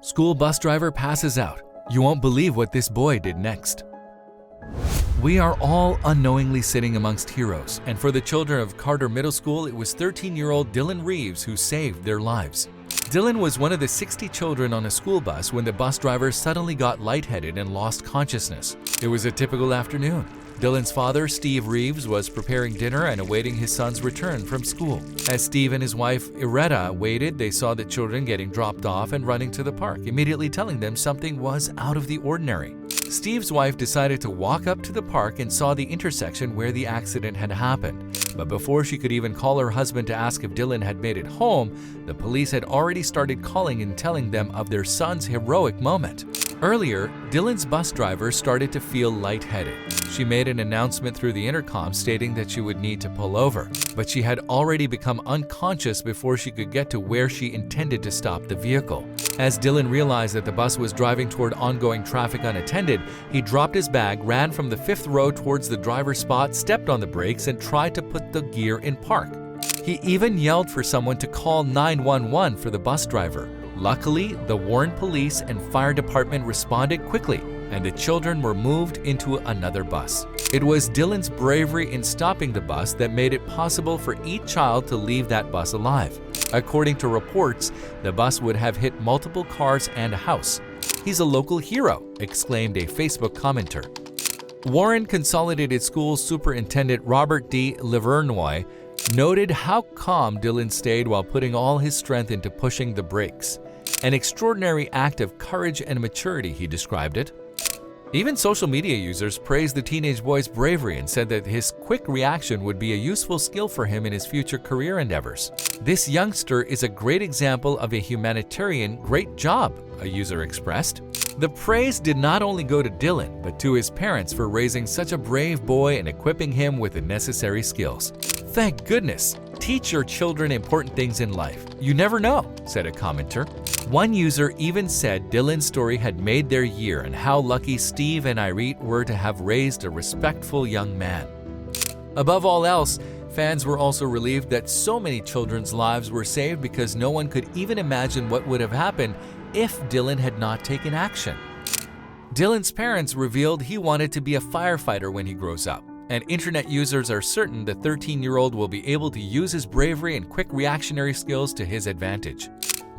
School bus driver passes out. You won't believe what this boy did next. We are all unknowingly sitting amongst heroes, and for the children of Carter Middle School, it was 13-year-old Dylan Reeves who saved their lives. Dylan was one of the 60 children on a school bus when the bus driver suddenly got lightheaded and lost consciousness. It was a typical afternoon. Dylan's father, Steve Reeves, was preparing dinner and awaiting his son's return from school. As Steve and his wife, Iretta, waited, they saw the children getting dropped off and running to the park, immediately telling them something was out of the ordinary. Steve's wife decided to walk up to the park and saw the intersection where the accident had happened. But before she could even call her husband to ask if Dylan had made it home, the police had already started calling and telling them of their son's heroic moment. Earlier, Dylan's bus driver started to feel lightheaded. She made an announcement through the intercom stating that she would need to pull over, but she had already become unconscious before she could get to where she intended to stop the vehicle. As Dylan realized that the bus was driving toward ongoing traffic unattended, he dropped his bag, ran from the fifth row towards the driver's spot, stepped on the brakes, and tried to put the gear in park. He even yelled for someone to call 911 for the bus driver. Luckily, the Warren Police and Fire Department responded quickly, and the children were moved into another bus. It was Dylan's bravery in stopping the bus that made it possible for each child to leave that bus alive. According to reports, the bus would have hit multiple cars and a house. "He's a local hero," exclaimed a Facebook commenter. Warren Consolidated Schools Superintendent Robert D. Livernois noted how calm Dylan stayed while putting all his strength into pushing the brakes. An extraordinary act of courage and maturity, he described it. Even social media users praised the teenage boy's bravery and said that his quick reaction would be a useful skill for him in his future career endeavors. "This youngster is a great example of a humanitarian great job," a user expressed. The praise did not only go to Dylan, but to his parents for raising such a brave boy and equipping him with the necessary skills. "Thank goodness! Teach your children important things in life. You never know," said a commenter. One user even said Dylan's story had made their year and how lucky Steve and Irene were to have raised a respectful young man. Above all else, fans were also relieved that so many children's lives were saved because no one could even imagine what would have happened if Dylan had not taken action. Dylan's parents revealed he wanted to be a firefighter when he grows up, and internet users are certain the 13-year-old will be able to use his bravery and quick reactionary skills to his advantage.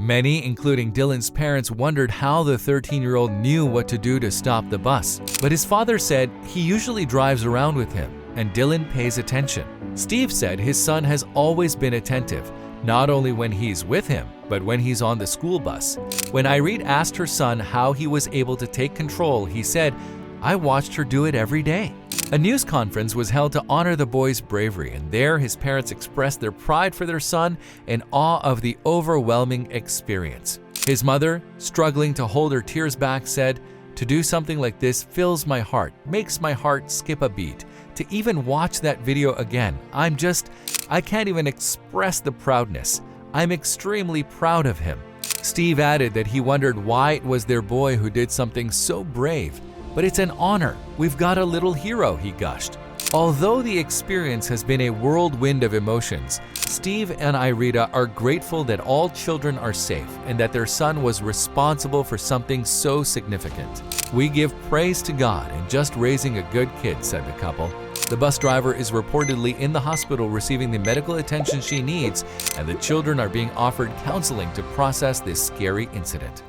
Many, including Dylan's parents, wondered how the 13-year-old knew what to do to stop the bus, but his father said he usually drives around with him, and Dylan pays attention. Steve said his son has always been attentive, not only when he's with him, but when he's on the school bus. When Irene asked her son how he was able to take control, he said, "I watched her do it every day." A news conference was held to honor the boy's bravery, and there his parents expressed their pride for their son and awe of the overwhelming experience. His mother, struggling to hold her tears back, said, "To do something like this fills my heart, makes my heart skip a beat. To even watch that video again, I can't even express the proudness. I'm extremely proud of him." Steve added that he wondered why it was their boy who did something so brave. "But it's an honor. We've got a little hero," he gushed. Although the experience has been a whirlwind of emotions, Steve and Irita are grateful that all children are safe and that their son was responsible for something so significant. "We give praise to God in just raising a good kid," said the couple. The bus driver is reportedly in the hospital receiving the medical attention she needs, and the children are being offered counseling to process this scary incident.